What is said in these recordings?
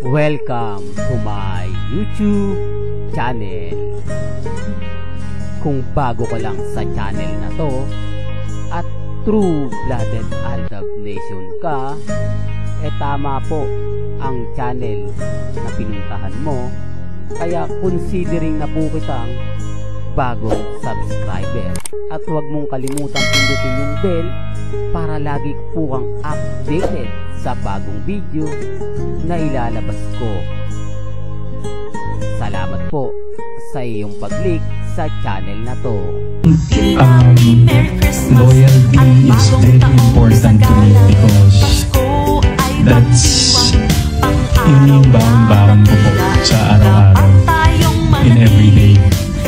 Welcome to my YouTube channel. Kung bago ka lang sa channel na to at true-blooded Aldab Nation ka, tama po ang channel na pinuntahan mo. Kaya considering na po kitang bagong subscriber. At huwag mong kalimutan pindutin yung bell para lagi po kang updated sa bagong video na ilalabas ko. Salamat po sa iyong pag-click sa channel na to. Loyalty is very important to me because that's yung baon-baon ko po sa araw-araw in every day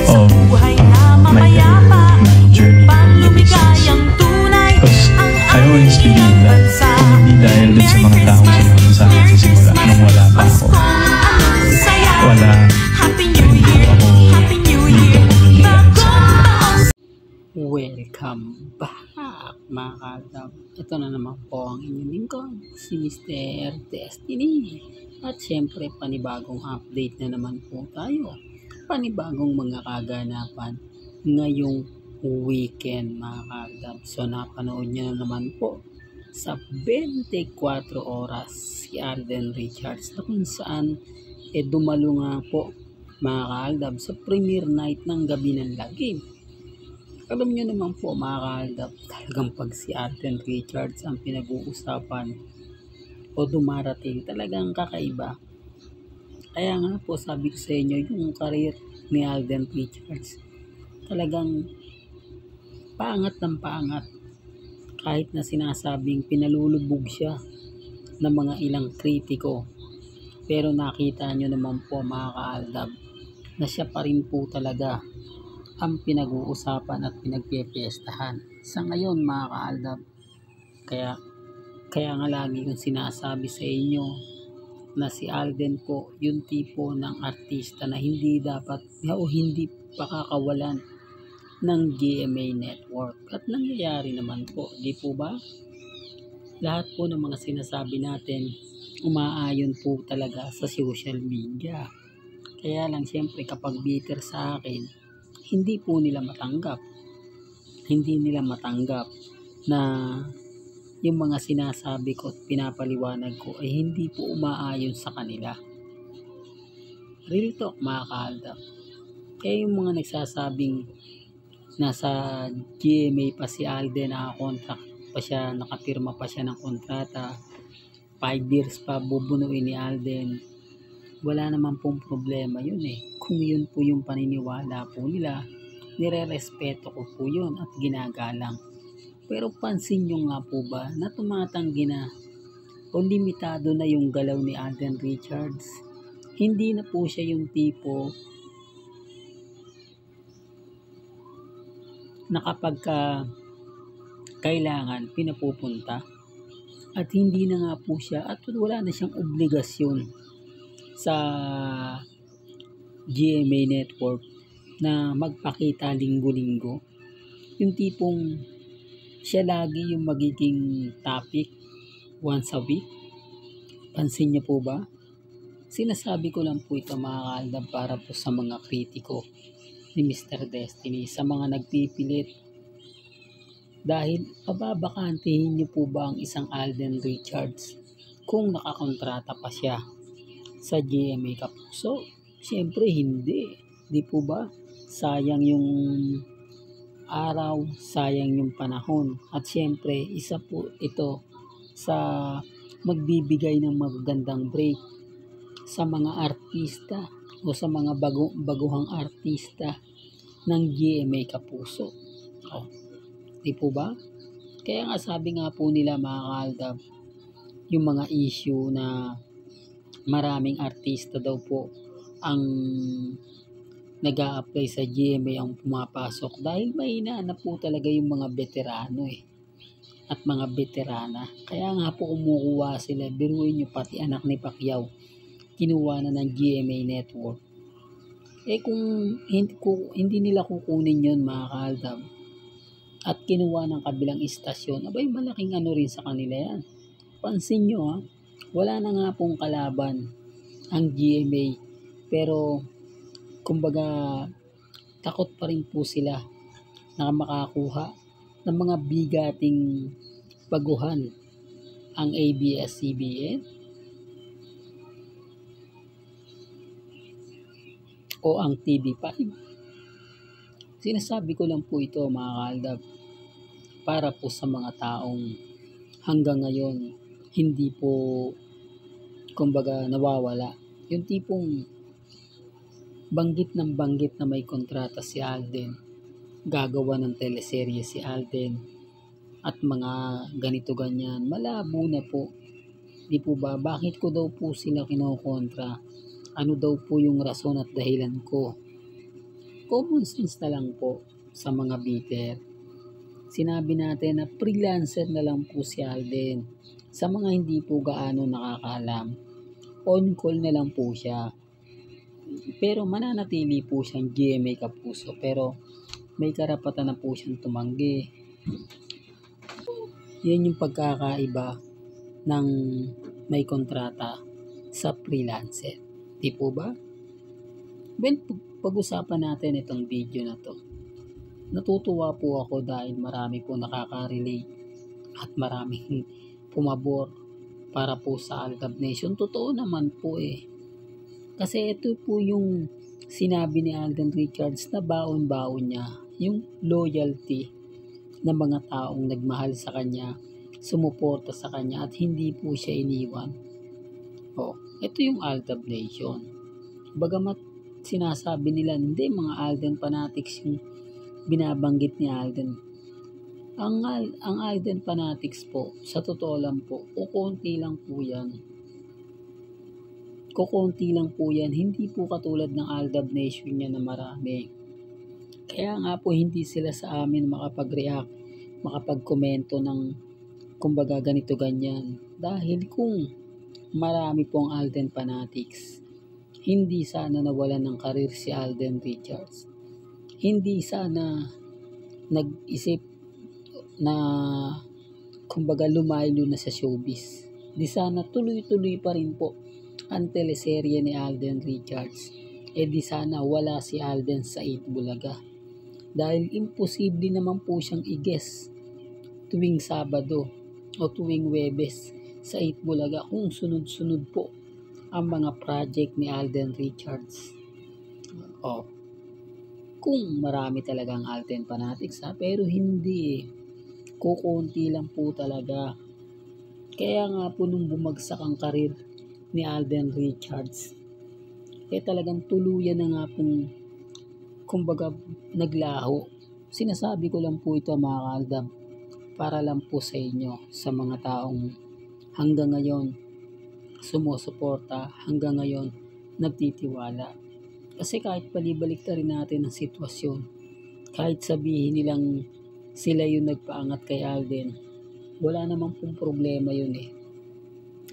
of my career, my journey in the business. Because I always believe that kung hindi dahil dun sa mga taong sinabi sa akin sa simula nung wala pa ako, wala rin po ako dito kung hindi dahil sa kanila. Welcome back mga Aldab. Ito na naman po ang inyong lingkod, si Mr. Destiny. At syempre panibagong update na naman po tayo. Panibagong mga kaganapan ngayong weekend mga Aldab. So napanood nyo na naman po sa 24 oras si Alden Richards na kung saan dumalo nga po mga Aldab sa premiere night ng Gabi ng Lagim. Alam nyo naman po mga Aldab, talagang pag si Alden Richards ang pinag-uusapan o dumarating, talagang kakaiba. Kaya nga po sabi ko sa inyo, yung career ni Alden Richards talagang paangat ng paangat. Kahit na sinasabing pinalulubog siya ng mga ilang kritiko, pero nakita nyo naman po mga Aldab na siya pa rin po talaga ang pinag-uusapan at pinagpipiestahan sa ngayon mga Aldab. Kaya nga lagi kong sinasabi sa inyo na si Alden po yung tipo ng artista na hindi dapat o hindi pakakawalan ng GMA Network. At nangyayari naman po, di po ba? Lahat po ng mga sinasabi natin umaayon po talaga sa social media. Kaya lang siyempre kapag bitter sa akin, hindi po nila matanggap. Hindi nila matanggap na yung mga sinasabi ko at pinapaliwanag ko ay hindi po umaayon sa kanila. Real talk mga Aldab. Kaya yung mga nagsasabing nasa GMA pa si Alden, naka-contract pa siya, nakapirma pa siya ng kontrata, 5 years pa bubunuin ni Alden, wala naman pong problema yun eh. Kung yun po yung paniniwala po nila, nire-respeto ko po yun at ginagalang. Pero pansin nyo nga po ba na tumatanggi na o limitado na yung galaw ni Alden Richards? Hindi na po siya yung tipo na kapag kailangan pinapupunta, at hindi na nga po siya at wala na siyang obligasyon sa GMA Network na magpakita linggo-linggo. Yung tipong siya lagi yung magiging topic once a week. Pansin niyo po ba? Sinasabi ko lang po ito mga Aldab para po sa mga kritiko ni Mr. Destiny, sa mga nagpipilit. Dahil pababakantihin niyo po ba ang isang Alden Richards kung nakakontrata pa siya sa GMA Kapuso? Siyempre hindi. Di po ba? Sayang yung araw, sayang yung panahon. At siyempre, isa po ito sa magbibigay ng magagandang break sa mga artista o sa mga baguhang artista ng GMA Kapuso. Di po ba? Kaya nga sabi nga po nila mga Aldab, yung mga issue na maraming artista daw po ang nag-a-apply sa GMA ang pumapasok dahil mahina na po talaga yung mga veterano at mga veterana. Kaya nga po kumukuha sila. Biruin nyo, pati anak ni Pacquiao kinuha na ng GMA Network. Kung hindi nila kukunin yun mga Aldab at kinuha ng kabilang istasyon, abay malaking ano rin sa kanila yan. Pansin nyo Wala na nga pong kalaban ang GMA, pero kumbaga takot pa rin po sila na makakuha ng mga bigating baguhan ang ABS-CBN o ang TV5. Sinasabi ko lang po ito mga kaaldab para po sa mga taong hanggang ngayon hindi po kumbaga nawawala. Yung tipong banggit ng banggit na may kontrata si Alden, gagawa ng teleserye si Alden at mga ganito ganyan, malabo na po. Di po ba? Bakit ko daw po sila kinokontra? Ano daw po yung rason at dahilan ko? Common sense na lang po sa mga bitter. Sinabi natin na freelancer na lang po si Alden. Sa mga hindi po gaano nakakaalam, on call na lang po siya. Pero mananatili po siyang GMA Kapuso, pero may karapatan na po siyang tumanggi. Yan yung pagkakaiba ng may kontrata sa freelancer. Di po ba? Well, pag-usapan natin itong video na to. Natutuwa po ako dahil marami po nakaka-relate at maraming pumabor para po sa Aldab Nation. Totoo naman po Kasi ito po yung sinabi ni Alden Richards na baon-baon niya, yung loyalty ng mga taong nagmahal sa kanya, sumuporta sa kanya at hindi po siya iniwan. Ito yung Aldab Nation. Bagamat sinasabi nila, hindi, mga Alden fanatics yung binabanggit ni Alden. Ang Alden fanatics po, sa totoo lang po, kukunti lang po yan. Hindi po katulad ng Aldab Nation niya na marami. Kaya nga po hindi sila sa amin makapag-react, makapag-komento ng kumbaga ganito ganyan. Dahil kung marami pong Alden fanatics, hindi sana nawalan ng karir si Alden Richards. Hindi sana nag-isip na kumbaga lumaylo na sa showbiz. Di sana tuloy-tuloy pa rin po ang teleserye ni Alden Richards. Di sana wala si Alden sa 8 Bulaga. Dahil imposible naman po siyang i-guess tuwing Sabado o tuwing Webes sa 8 Bulaga kung sunod-sunod po ang mga project ni Alden Richards. Kung marami talagang Alden fanatics pero hindi kukunti lang po talaga. Kaya nga po nung bumagsak ang karir ni Alden Richards, talagang tuluyan na nga pong kumbaga naglaho. Sinasabi ko lang po ito mga kaaldab para lang po sa inyo, sa mga taong hanggang ngayon sumusuporta, hanggang ngayon nagtitiwala. Kasi kahit palibalik na rin natin ang sitwasyon, kahit sabihin nilang sila yung nagpaangat kay Alden, wala namang pong problema yun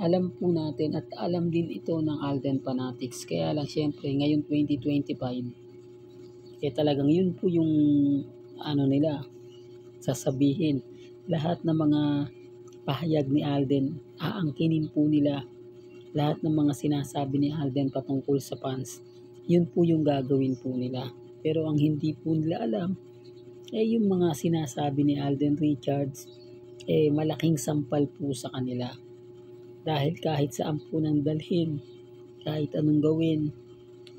Alam po natin at alam din ito ng Alden fanatics. Kaya lang syempre ngayon 2025, talagang yun po yung nila sasabihin. Lahat ng mga pahayag ni Alden, aangkinin po nila. Lahat ng mga sinasabi ni Alden patungkol sa fans, yun po yung gagawin po nila. Pero ang hindi po nila alam, yung mga sinasabi ni Alden Richards, malaking sampal po sa kanila. Dahil kahit saan po nang dalhin, kahit anong gawin,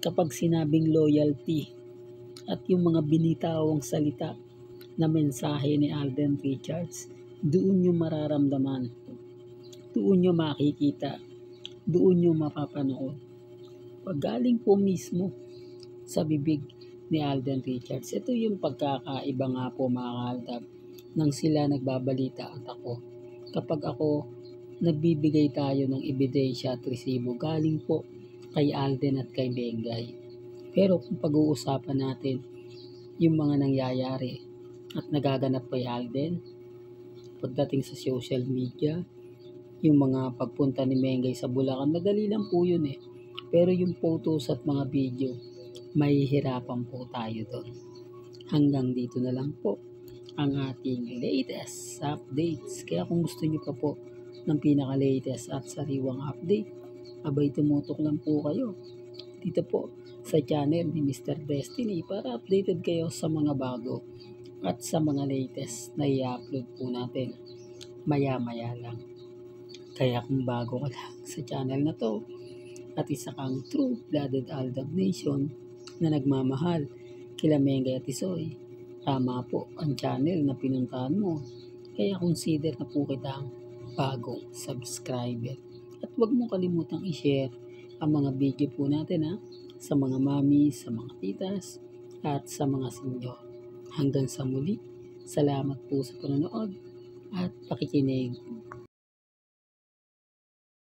kapag sinabing loyalty at yung mga binitawang salita na mensahe ni Alden Richards, doon nyo mararamdaman, doon nyo makikita, doon nyo mapapanood. Pag galing po mismo sa bibig ni Alden Richards, ito yung pagkakaiba nga po mga kaaldab nang sila nagbabalita at ako. Kapag ako nagbibigay tayo ng ebidensya at resibo galing po kay Alden at kay Bengay. Pero kung pag-uusapan natin yung mga nangyayari at nagaganap kay Alden pagdating sa social media, yung mga pagpunta ni Bengay sa Bulacan, madali lang po yun Pero yung photos at mga video, mahihirapan po tayo doon. Hanggang dito na lang po ang ating latest updates. Kaya kung gusto niyo pa po ng pinaka-latest at sariwang update, abay tumutok lang po kayo dito po sa channel ni Mr. Destiny para updated kayo sa mga bago at sa mga latest na i-upload po natin maya-maya lang. Kaya kung bago ka lang sa channel na to at isa kang true-blooded Aldab Nation na nagmamahal kila Mengay at Isoy, tama po ang channel na pinuntahan mo. Kaya consider na po kitang bagong subscriber. At huwag mo kalimutang i-share ang mga video po natin sa mga mami, sa mga titas, at sa mga senyor. Hanggang sa muli, salamat po sa panonood at pakikinig.